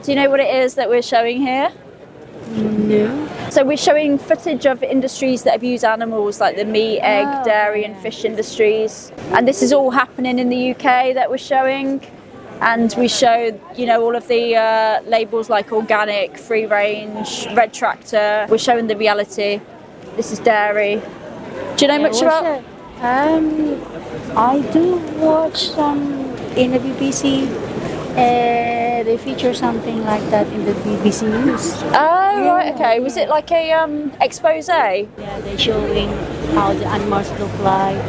Do you know what it is that we're showing here? No. So we're showing footage of industries that abuse animals, like the meat, egg, dairy and fish industries. And this is all happening in the UK that we're showing. And we show, all of the labels like organic, free range, red tractor. We're showing the reality. This is dairy. Do you know much about? I do watch some in the BBC. They feature something like that in the BBC News. Oh, right, okay. Was it like a expose? Yeah, they're showing how the animals look like.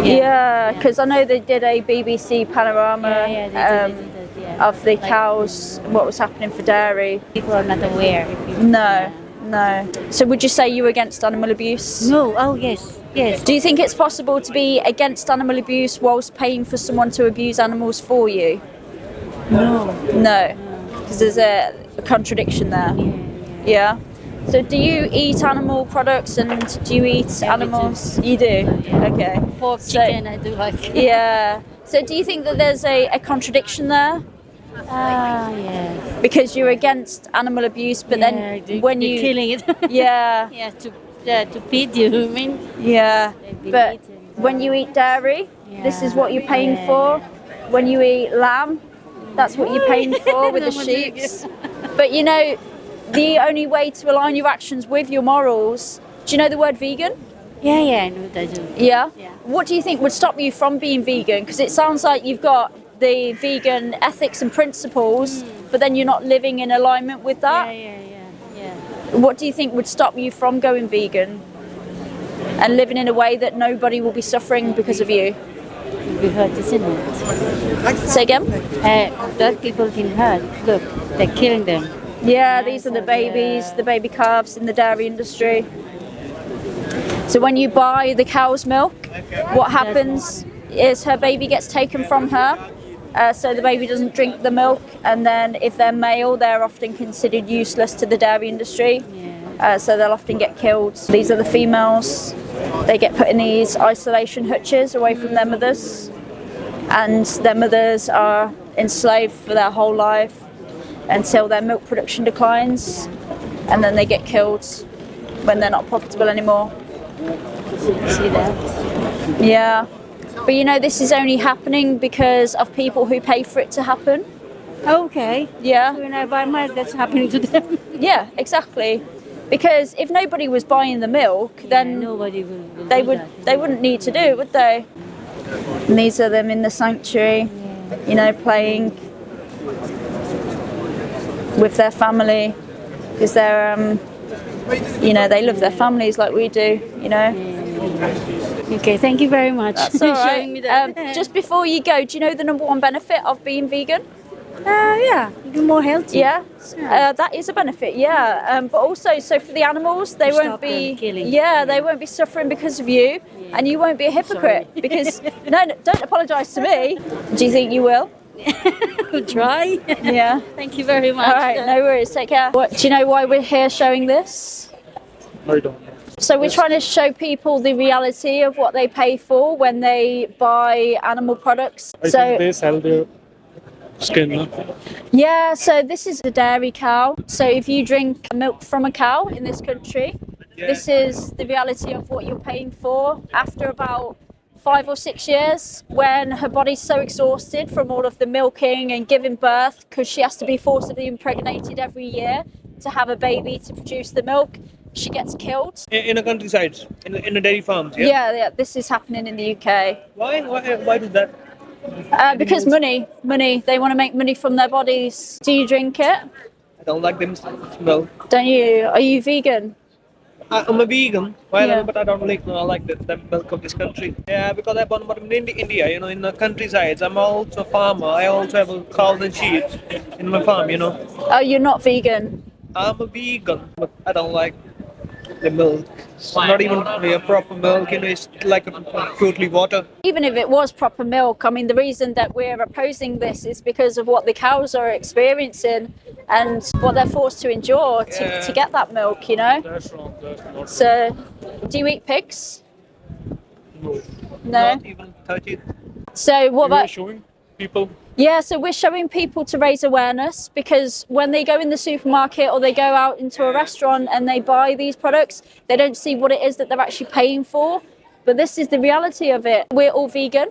Yeah, because I know they did a BBC panorama They did, of the cows, what was happening for dairy. People are not aware. No. So would you say you're against animal abuse? No, oh yes. Do you think it's possible to be against animal abuse whilst paying for someone to abuse animals for you? No. Because there's a contradiction there. Yeah. So do you eat animal products and do you eat animals? You do? Yeah. Okay. Pork, chicken, I do like. Yeah. So do you think that there's a contradiction there? Yeah. Because you're against animal abuse, but then when you killing it. Yeah. To feed you, I mean. Yeah. But when you eat dairy, this is what you're paying for. When you eat lamb, that's what you're paying for with the sheep. But the only way to align your actions with your morals. Do you know the word vegan? Yeah, I know that. I do. Yeah. What do you think would stop you from being vegan? Because it sounds like you've got the vegan ethics and principles, but then you're not living in alignment with that. Yeah. What do you think would stop you from going vegan and living in a way that nobody will be suffering because of you? We hurt, isn't it? Say again? That people can hurt. Look, they're killing them. Yeah, these are the babies, the baby calves in the dairy industry. So when you buy the cow's milk, what happens is her baby gets taken from her. So the baby doesn't drink the milk, and then if they're male, they're often considered useless to the dairy industry. So they'll often get killed. These are the females. They get put in these isolation hutches away from their mothers, and their mothers are enslaved for their whole life until their milk production declines, and then they get killed when they're not profitable anymore. See that? Yeah. But this is only happening because of people who pay for it to happen. Okay. Yeah. So when I buy milk, that's happening to them. Yeah, exactly. Because if nobody was buying the milk, then nobody will they wouldn't need to do it, would they? And these are them in the sanctuary, playing with their family, because they're they love their families like we do. Okay, thank you very much. That's all right. Showing me that. Just before you go, do you know the number one benefit of being vegan? Yeah, you're more healthy. Yeah, that is a benefit. Yeah, but also, so for the animals, they won't be killing. Yeah, they won't be suffering because of you, and you won't be a hypocrite because no, don't apologise to me. Do you think you will? We'll try. Yeah. Thank you very much. All right, no worries. Take care. Do you know why we're here showing this? I don't know. So we're trying to show people the reality of what they pay for when they buy animal products. I think they sell their skin. No? Yeah, so this is a dairy cow. So if you drink milk from a cow in this country, this is the reality of what you're paying for after about 5 or 6 years, when her body's so exhausted from all of the milking and giving birth, because she has to be forcibly impregnated every year to have a baby to produce the milk. She gets killed. In a countryside, in a dairy farms. Yeah, this is happening in the UK. Why do that? Because money. They want to make money from their bodies. Do you drink it? I don't like them smell. Don't you? Are you vegan? I'm a vegan, but I don't like the milk of this country. Yeah, because I'm born in India, in the countrysides. I'm also a farmer. I also have cows and sheep in my farm, Oh, you're not vegan? I'm a vegan, but I don't like the milk. It's not even a proper milk, it's like totally water. Even if it was proper milk, I mean, the reason that we're opposing this is because of what the cows are experiencing and what they're forced to endure to get that milk, That's wrong. That's not. So, do you eat pigs? No. No? Not even touch it. So what You are about... showing? people. Yeah, so we're showing people to raise awareness, because when they go in the supermarket or they go out into a restaurant and they buy these products, they don't see what it is that they're actually paying for. But this is the reality of it. We're all vegan,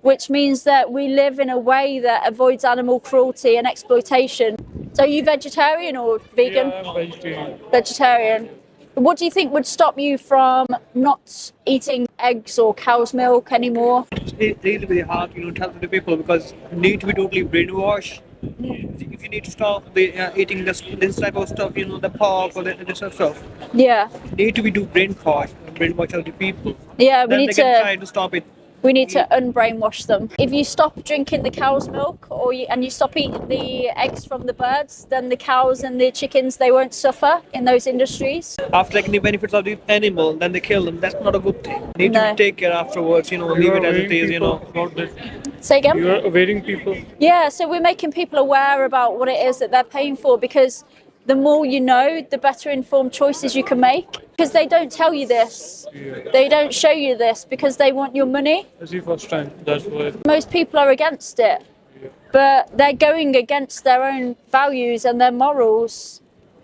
which means that we live in a way that avoids animal cruelty and exploitation. So are you vegetarian or vegan? Yeah, I'm vegetarian. Vegetarian. What do you think would stop you from not eating eggs or cow's milk anymore? It's really very hard, tell to the people because you need to be totally brainwashed. If you need to stop eating this type of stuff, the pork or this sort of stuff, Yeah, need to be brainwash other people. yeah, we Then need they can to. try to stop it. We need to unbrainwash them. If you stop drinking the cow's milk and you stop eating the eggs from the birds, then the cows and the chickens, they won't suffer in those industries. After taking the benefits of the animal, then they kill them. That's not a good thing. Need No. to take care afterwards, leave it as it is, About this. Say again? You are awaiting people. Yeah, so we're making people aware about what it is that they're paying for, because the more you know, the better informed choices you can make. Because they don't tell you this. Yeah. They don't show you this because they want your money. This is the first time. That's why. Most people are against it, but they're going against their own values and their morals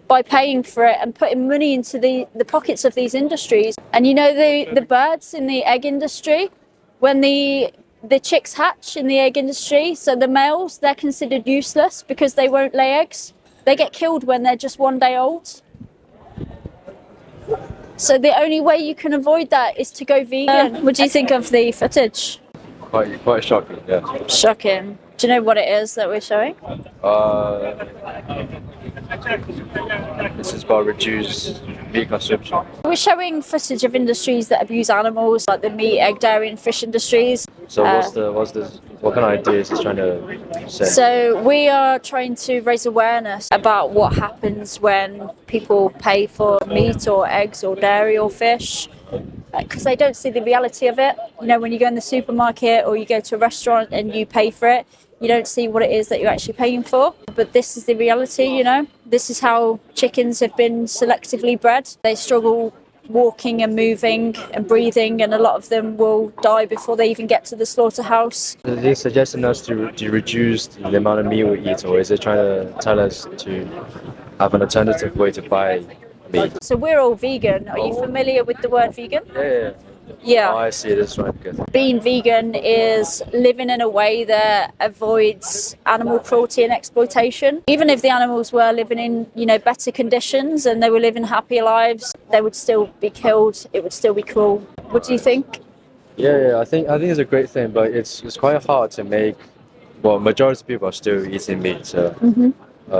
by paying for it and putting money into the pockets of these industries. And the birds in the egg industry, when the chicks hatch in the egg industry, so the males, they're considered useless because they won't lay eggs. They get killed when they're just 1 day old. So the only way you can avoid that is to go vegan. What do you think of the footage? Quite shocking, yeah. Shocking. Do you know what it is that we're showing? This is about reduced meat consumption. We're showing footage of industries that abuse animals, like the meat, egg, dairy, and fish industries. So what kind of ideas is trying to say? So we are trying to raise awareness about what happens when people pay for meat or eggs or dairy or fish, because they don't see the reality of it. When you go in the supermarket or you go to a restaurant and you pay for it, you don't see what it is that you're actually paying for. But this is the reality, This is how chickens have been selectively bred. They struggle walking and moving and breathing, and a lot of them will die before they even get to the slaughterhouse. Are they suggesting us to reduce the amount of meat we eat, or is it trying to tell us to have an alternative way to buy meat? So we're all vegan. Are you familiar with the word vegan? Yeah. Yeah. Oh, I see. That's right. Good. Being vegan is living in a way that avoids animal cruelty and exploitation. Even if the animals were living in, better conditions and they were living happier lives, they would still be killed. It would still be cruel. What do you think? Yeah. I think it's a great thing, but it's quite hard to make. Well, majority of people are still eating meat, so.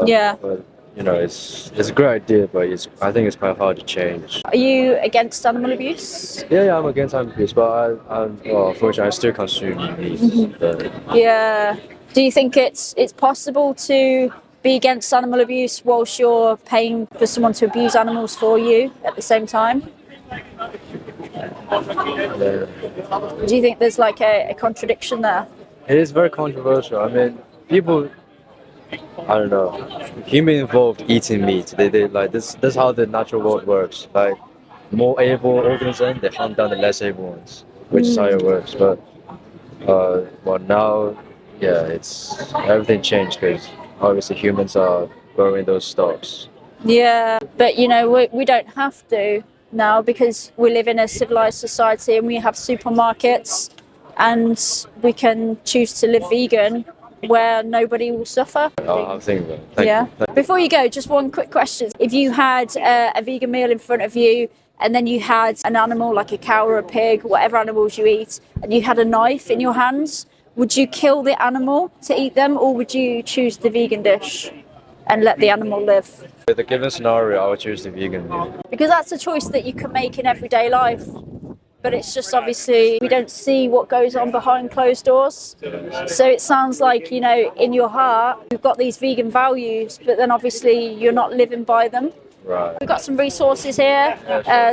Yeah. But, it's a great idea, but I think it's quite hard to change. Are you against animal abuse? Yeah, I'm against animal abuse, but unfortunately, I still consume meat. But Yeah. Do you think it's possible to be against animal abuse whilst you're paying for someone to abuse animals for you at the same time? yeah. Do you think there's like a contradiction there? It is very controversial. I mean, people, I don't know, human involved eating meat. They like this. That's how the natural world works. Like, more able organisms, they hunt down the less able ones, which is how it works. But now, yeah, it's everything changed because obviously humans are growing those stocks. Yeah, but we don't have to now, because we live in a civilized society and we have supermarkets, and we can choose to live vegan where nobody will suffer. I'm thinking about it. Thank Yeah. you. Before you go, just one quick question. If you had a vegan meal in front of you, and then you had an animal like a cow or a pig, whatever animals you eat, and you had a knife in your hands, would you kill the animal to eat them, or would you choose the vegan dish and let the animal live? With the given scenario, I would choose the vegan meal. Because that's a choice that you can make in everyday life. But it's just obviously we don't see what goes on behind closed doors. So it sounds like, in your heart, you've got these vegan values, but then obviously you're not living by them. Right. We've got some resources here.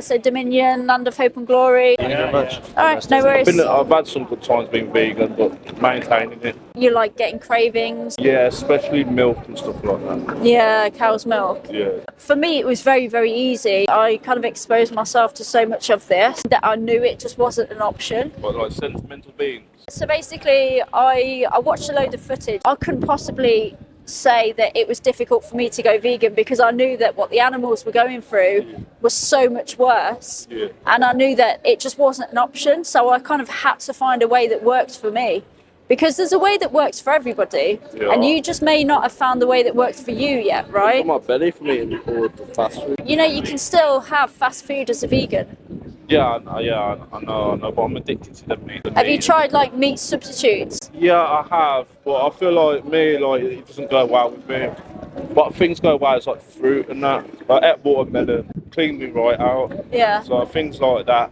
So Dominion, Land of Hope and Glory. Thank you very much. All right, no worries. I've had some good times being vegan, but maintaining it. You like getting cravings. Yeah, especially milk and stuff like that. Yeah, cow's milk. Yeah. For me, it was very, very easy. I kind of exposed myself to so much of this that I knew it just wasn't an option. But like sentimental beings. So basically, I watched a load of footage. I couldn't possibly say that it was difficult for me to go vegan because I knew that what the animals were going through was so much worse. Yeah. And I knew that it just wasn't an option. So I kind of had to find a way that worked for me. Because there's a way that works for everybody, Yeah. and you just may not have found the way that works for you yet, right? My belly for me and all the fast food. You know, you can still have fast food as a vegan. Yeah, I know, but I'm addicted to the meat. Have you tried like meat substitutes? Yeah, I have, but I feel like it doesn't go well with me. But things go well, it's like fruit and that. I ate watermelon, cleaned me right out. Yeah. So things like that.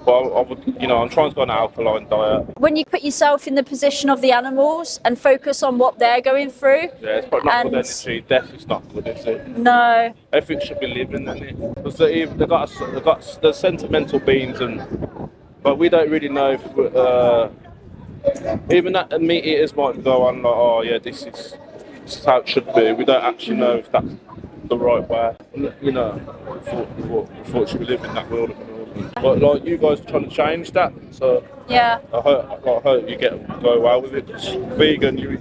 But I would, I'm trying to go on an alkaline diet. When you put yourself in the position of the animals and focus on what they're going through. Yeah, it's probably not And- good energy. Death is not good, is it? No. Everything should be living, isn't it? Because they got the sentimental beings, but we don't really know if even that meat eaters might go on like, oh yeah, this is how it should be. We don't actually know if that's the right way. Unfortunately, we live in that world at the moment. But like you guys are trying to change that, so Yeah. I hope you go well with it. 'Cause vegan, you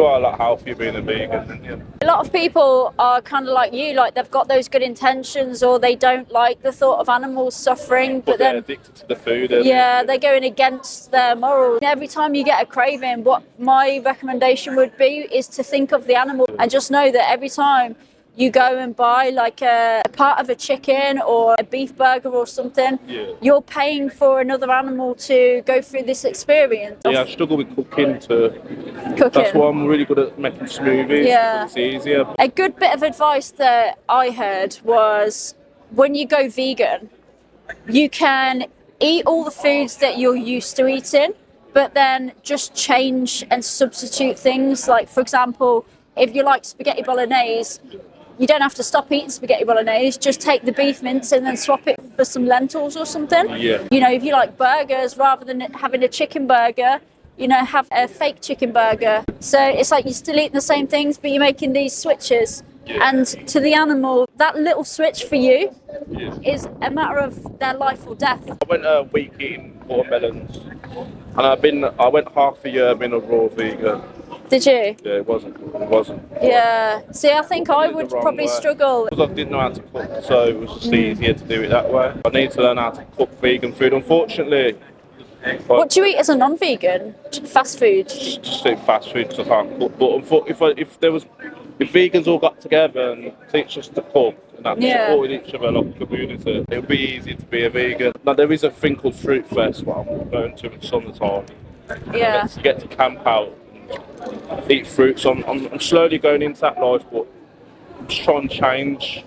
are a lot healthier being a vegan, and you. A lot of people are kind of like you, like they've got those good intentions or they don't like the thought of animals suffering, But but they're then addicted to the food. Aren't yeah, they? they're going against their morals. Every time you get a craving, what my recommendation would be is to think of the animal and just know that every time you go and buy like a part of a chicken or a beef burger or something, Yeah. you're paying for another animal to go through this experience of Yeah, I struggle with cooking too. cooking. That's why I'm really good at making smoothies. Yeah. It's easier. A good bit of advice that I heard was when you go vegan, you can eat all the foods that you're used to eating, but then just change and substitute things. Like, for example, if you like spaghetti bolognese, you don't have to stop eating spaghetti bolognese, just take the beef mince and then swap it for some lentils or something. Yeah. You know, if you like burgers, rather than having a chicken burger, have a fake chicken burger. So it's like you're still eating the same things, but you're making these switches. Yeah. And to the animal, that little switch for you Yeah. is a matter of their life or death. I went a week eating watermelons, and I went half a year being a raw vegan. Did you? Yeah, it wasn't. Yeah. See, I think I Did it would the wrong probably way. struggle. Because I didn't know how to cook, so it was just easier to do it that way. I need to learn how to cook vegan food. Unfortunately, What do you eat as a non-vegan? Fast food? just eat fast food because I can't cook. But if vegans all got together and teach us to cook and that Yeah. supported each other like a community, it would be easy to be a vegan. Now there is a thing called Fruit Fest, what I'm going to in summertime. Yeah. You get to camp out and eat fruit. So I'm slowly going into that life, but I'm just trying to change.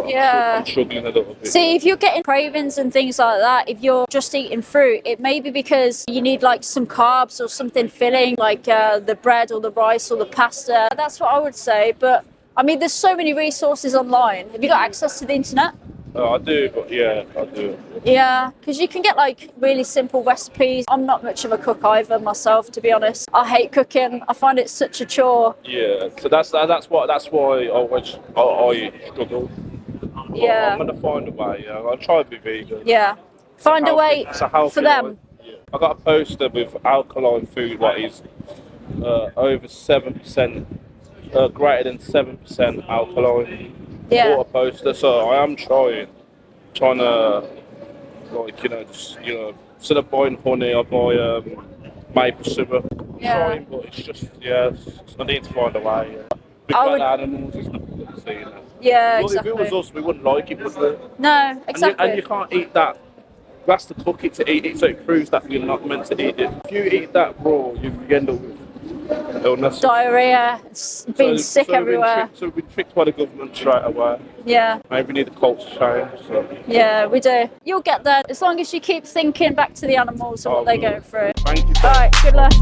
Yeah. I'm struggling a little bit. See, if you're getting cravings and things like that, if you're just eating fruit, it may be because you need like some carbs or something filling, like the bread or the rice or the pasta. That's what I would say. But I mean, there's so many resources online. Have you got access to the internet? I do, but yeah, I do. Yeah, because you can get like really simple recipes. I'm not much of a cook either myself, to be honest. I hate cooking. I find it such a chore. Yeah, so that's why I struggle. But Yeah. I'm gonna find a way. Yeah, I'll try to be vegan. Yeah. Find a way It's a healthy for them. life. Yeah. I got a poster with alkaline food what is over 7%, greater than 7% alkaline. Yeah. Water poster. So I am trying to instead of buying honey, I buy maple syrup. Yeah. Trying, but it's just I need to find a way. Yeah. I Big would- bad animals is not good to see. You know. Yeah, Well, exactly. if it was us, we wouldn't like it, would we? No, exactly. And you can't eat that. You have to cook it to eat it, so it proves that you're not meant to eat it. If you eat that raw, you end up with illness. Diarrhea, being sick we've been everywhere. So we've been tricked by the government straight away. Yeah, Maybe we need the culture change. So. yeah, we do. You'll get there as long as you keep thinking back to the animals and what they're going through. Thank you. All right, good luck.